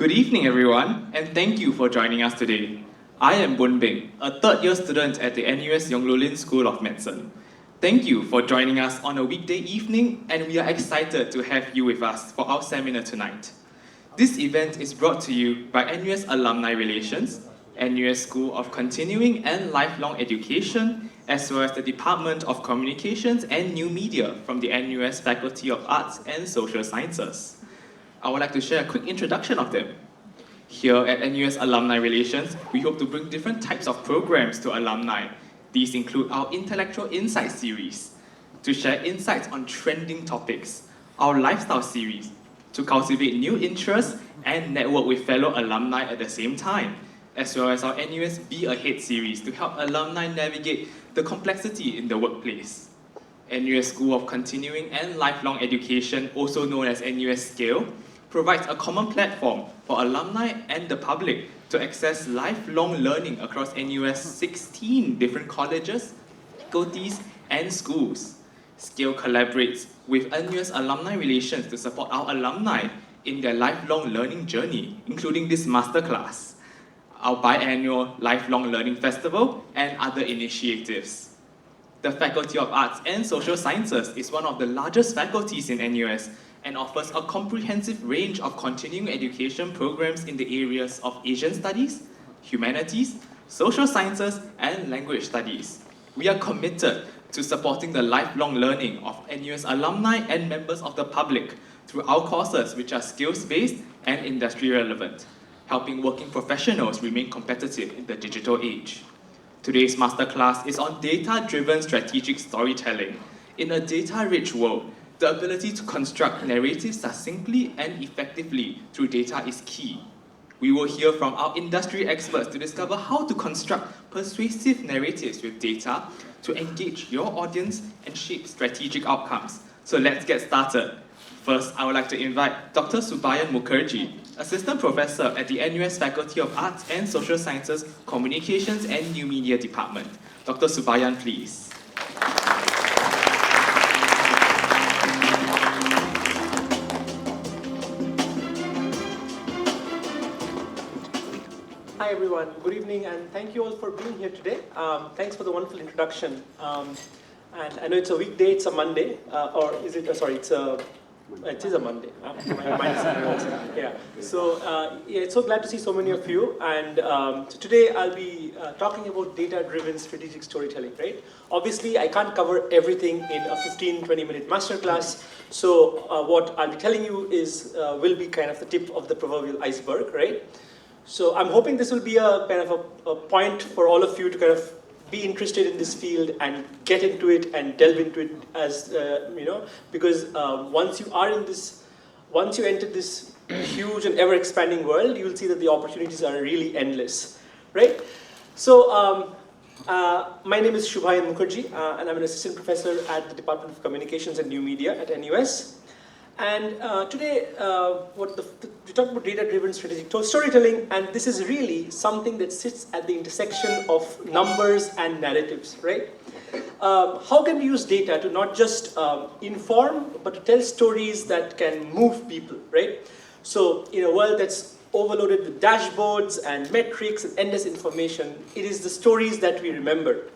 Good evening, everyone, and thank you for joining us today. I am Bun Bing, a third-year student at the NUS Yonglulin School of Medicine. Thank you for joining us on a weekday evening, and we are excited to have you with us for our seminar tonight. This event is brought to you by NUS Alumni Relations, NUS School of Continuing and Lifelong Education, as well as the Department of Communications and New Media from the NUS Faculty of Arts and Social Sciences. I would like to share a quick introduction of them. Here at NUS Alumni Relations, we hope to bring different types of programs to alumni. These include our Intellectual Insights series, to share insights on trending topics, our Lifestyle series, to cultivate new interests and network with fellow alumni at the same time, as well as our NUS Be Ahead series to help alumni navigate the complexity in the workplace. NUS School of Continuing and Lifelong Education, also known as NUS Scale, provides a common platform for alumni and the public to access lifelong learning across NUS 16 different colleges, faculties, and schools. Scale collaborates with NUS Alumni Relations to support our alumni in their lifelong learning journey, including this Masterclass, our biannual Lifelong Learning Festival, and other initiatives. The Faculty of Arts and Social Sciences is one of the largest faculties in NUS and offers a comprehensive range of continuing education programs in the areas of Asian Studies, Humanities, Social Sciences, and Language Studies. We are committed to supporting the lifelong learning of NUS alumni and members of the public through our courses, which are skills-based and industry-relevant, helping working professionals remain competitive in the digital age. Today's masterclass is on data-driven strategic storytelling. In a data-rich world, the ability to construct narratives succinctly and effectively through data is key. We will hear from our industry experts to discover how to construct persuasive narratives with data to engage your audience and shape strategic outcomes. So let's get started. First, I would like to invite Dr. Subhayan Mukerjee, Assistant Professor at the NUS Faculty of Arts and Social Sciences, Communications and New Media Department. Dr. Subhayan, please. Hi everyone, good evening, and thank you all for being here today. Thanks for the wonderful introduction. And I know it's a weekday, it's a Monday, or is it, sorry, it is a Monday. My mind is yeah. So yeah, it's so glad to see so many of you. And so today I'll be talking about data-driven strategic storytelling, right? Obviously, I can't cover everything in a 15-20 minute masterclass. So what I'll be telling you is, will be kind of the tip of the proverbial iceberg, right? So I'm hoping this will be a kind of a point for all of you to kind of be interested in this field and get into it and delve into it as, you know, because once you enter this huge and ever-expanding world, you will see that the opportunities are really endless, right? So my name is Subhayan Mukerjee, and I'm an assistant professor at the Department of Communications and New Media at NUS. And today, we talk about data-driven strategic storytelling, and this is really something that sits at the intersection of numbers and narratives, right? How can we use data to not just inform, but to tell stories that can move people, right? So in a world that's overloaded with dashboards and metrics and endless information, it is the stories that we remember.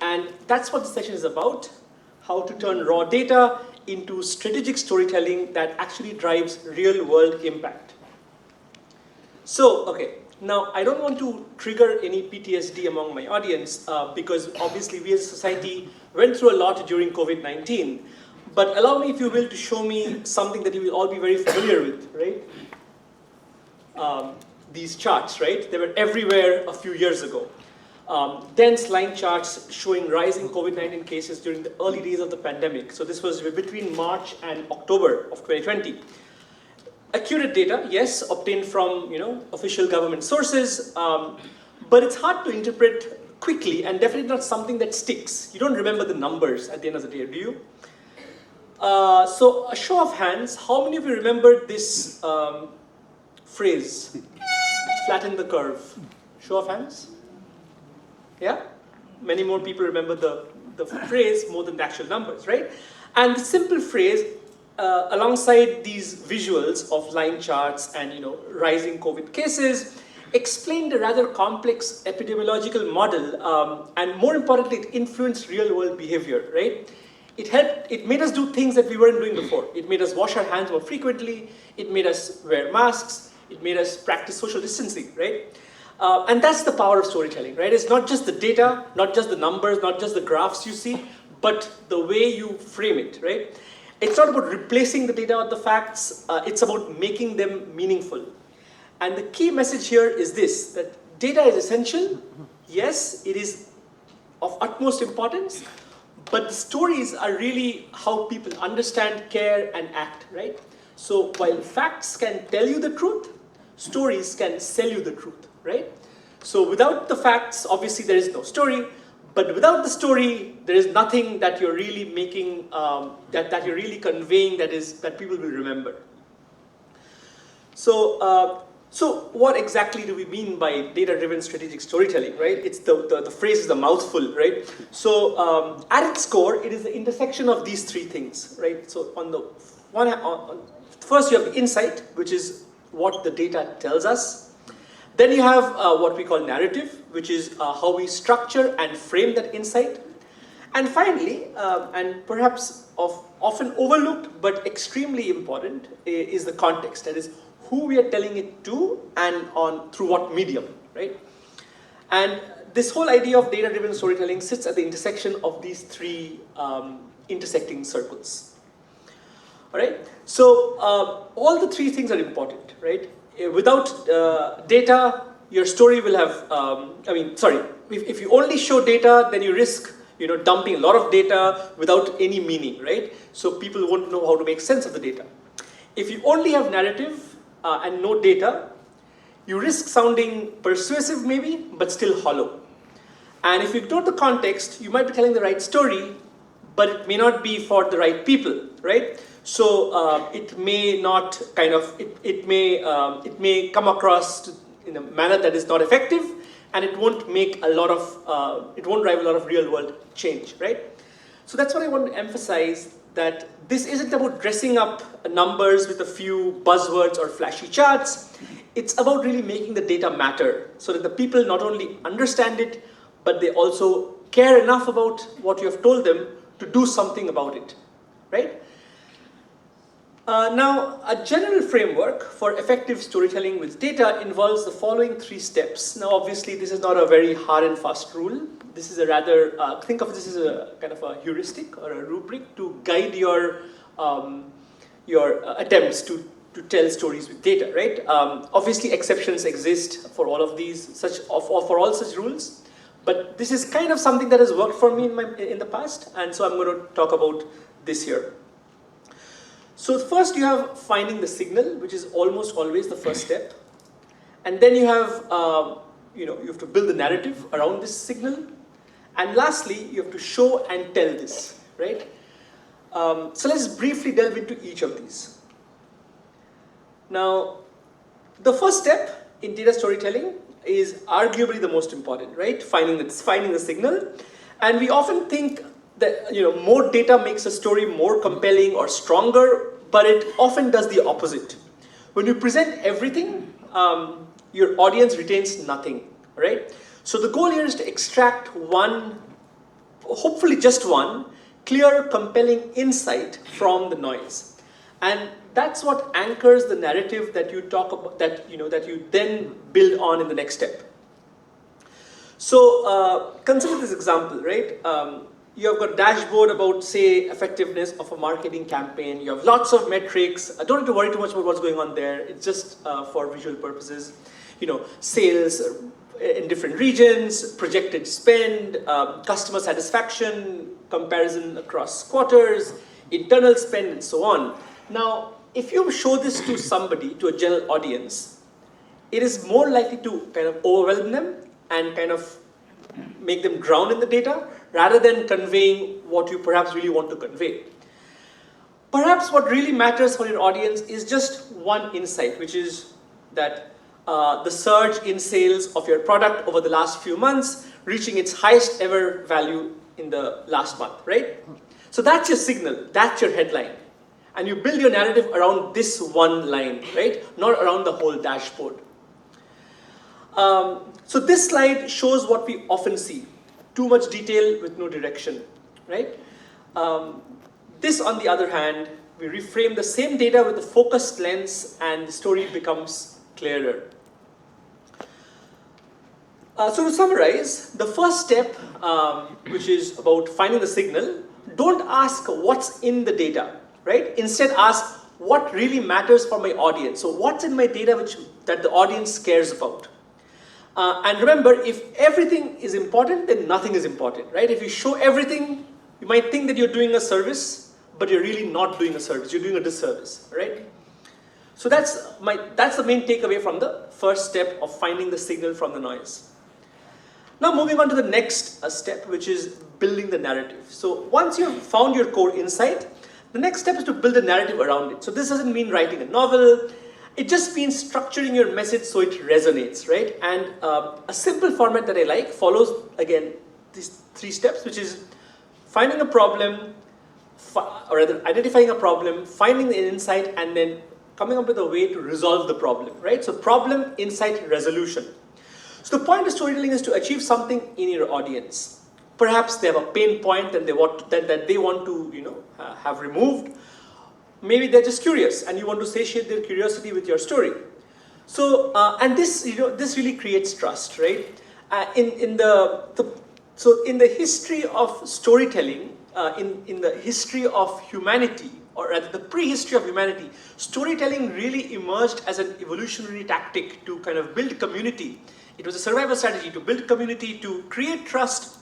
And that's what this session is about, how to turn raw data into strategic storytelling that actually drives real-world impact. So, okay, now I don't want to trigger any PTSD among my audience because obviously we as a society went through a lot during COVID-19. But allow me, if you will, to show me something that you will all be very familiar with, right? These charts, right? They were everywhere a few years ago. Dense line charts showing rising COVID-19 cases during the early days of the pandemic. So this was between March and October of 2020. Accurate data, yes, obtained from official government sources, but it's hard to interpret quickly and definitely not something that sticks. You don't remember the numbers at the end of the day, do you? So a show of hands, how many of you remember this phrase, flatten the curve? Show of hands? Yeah? Many more people remember the phrase more than the actual numbers, right? And the simple phrase alongside these visuals of line charts and rising COVID cases, explained a rather complex epidemiological model, and more importantly, it influenced real-world behavior, right? It made us do things that we weren't doing before. It made us wash our hands more frequently. It made us wear masks. It made us practice social distancing, right? And that's the power of storytelling, right? It's not just the data, not just the numbers, not just the graphs you see, but the way you frame it, right? It's not about replacing the data or the facts. It's about making them meaningful. And the key message here is this, that data is essential. Yes, it is of utmost importance, but the stories are really how people understand, care, and act, right? So while facts can tell you the truth, stories can sell you the truth, right? So without the facts, obviously there is no story, but without the story, there is nothing that you're really making, that you're really conveying that people will remember. So what exactly do we mean by data-driven strategic storytelling, right? It's the phrase is a mouthful, right? So at its core, it is the intersection of these three things, right? So on the one hand, first you have the insight, which is what the data tells us. Then you have what we call narrative, which is how we structure and frame that insight. And finally, and perhaps often overlooked but extremely important, is the context. That is, who we are telling it to and through what medium, right? And this whole idea of data-driven storytelling sits at the intersection of these three intersecting circles. All right. So all the three things are important, right? Without data, your story will have. If you only show data, then you risk dumping a lot of data without any meaning, right? So people won't know how to make sense of the data. If you only have narrative and no data, you risk sounding persuasive maybe, but still hollow. And if you ignore the context, you might be telling the right story, but it may not be for the right people, right? So it may not it may come across in a manner that is not effective, and it won't make it won't drive a lot of real world change, right? So that's what I want to emphasize, that this isn't about dressing up numbers with a few buzzwords or flashy charts. It's about really making the data matter so that the people not only understand it, but they also care enough about what you have told them to do something about it, right? Now, a general framework for effective storytelling with data involves the following three steps. Now, obviously, this is not a very hard and fast rule. This is a rather, think of this as a kind of a heuristic or a rubric to guide your attempts to tell stories with data, right? Obviously, exceptions exist for all of these, for all such rules. But this is kind of something that has worked for me in the past, and so I'm going to talk about this here. So first you have finding the signal, which is almost always the first step. And then you have, you have to build the narrative around this signal. And lastly, you have to show and tell this, right? So let's briefly delve into each of these. Now, the first step in data storytelling is arguably the most important, right? Finding the signal. And we often think that more data makes a story more compelling or stronger, but it often does the opposite. When you present everything, your audience retains nothing, right? So the goal here is to extract one, hopefully just one, clear, compelling insight from the noise. And that's what anchors the narrative that you talk about, that you then build on in the next step. So consider this example, right? You have got a dashboard about, say, effectiveness of a marketing campaign. You have lots of metrics. I don't need to worry too much about what's going on there. It's just for visual purposes. Sales in different regions, projected spend, customer satisfaction, comparison across quarters, internal spend, and so on. Now, if you show this to somebody, to a general audience, it is more likely to kind of overwhelm them and kind of make them drown in the data, rather than conveying what you perhaps really want to convey. Perhaps what really matters for your audience is just one insight, which is that the surge in sales of your product over the last few months, reaching its highest ever value in the last month, right? So that's your signal, that's your headline. And you build your narrative around this one line, right? Not around the whole dashboard. So this slide shows what we often see. Too much detail with no direction, right? This, on the other hand, we reframe the same data with a focused lens and the story becomes clearer. So to summarize, the first step, which is about finding the signal, don't ask what's in the data, right? Instead ask what really matters for my audience. So what's in my data that the audience cares about? And remember, if everything is important, then nothing is important, right? If you show everything, you might think that you're doing a service, but you're really not doing a service. You're doing a disservice, right? So that's the main takeaway from the first step of finding the signal from the noise. Now moving on to the next step, which is building the narrative. So once you've found your core insight, the next step is to build a narrative around it. So this doesn't mean writing a novel. It just means structuring your message so it resonates, right? And a simple format that I like follows, again, these 3 steps, which is finding a problem, or rather identifying a problem, finding the insight, and then coming up with a way to resolve the problem, right? So problem, insight, resolution. So the point of storytelling is to achieve something in your audience. Perhaps they have a pain point that they want to have removed. Maybe they're just curious and you want to satiate their curiosity with your story. So and this really creates trust, right? In the history of storytelling, in the history of humanity, or rather the prehistory of humanity, storytelling really emerged as an evolutionary tactic to kind of build community. It was a survival strategy to build community, to create trust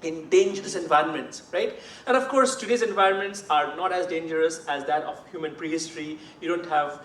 in dangerous environments, right? And of course, today's environments are not as dangerous as that of human prehistory. You don't have,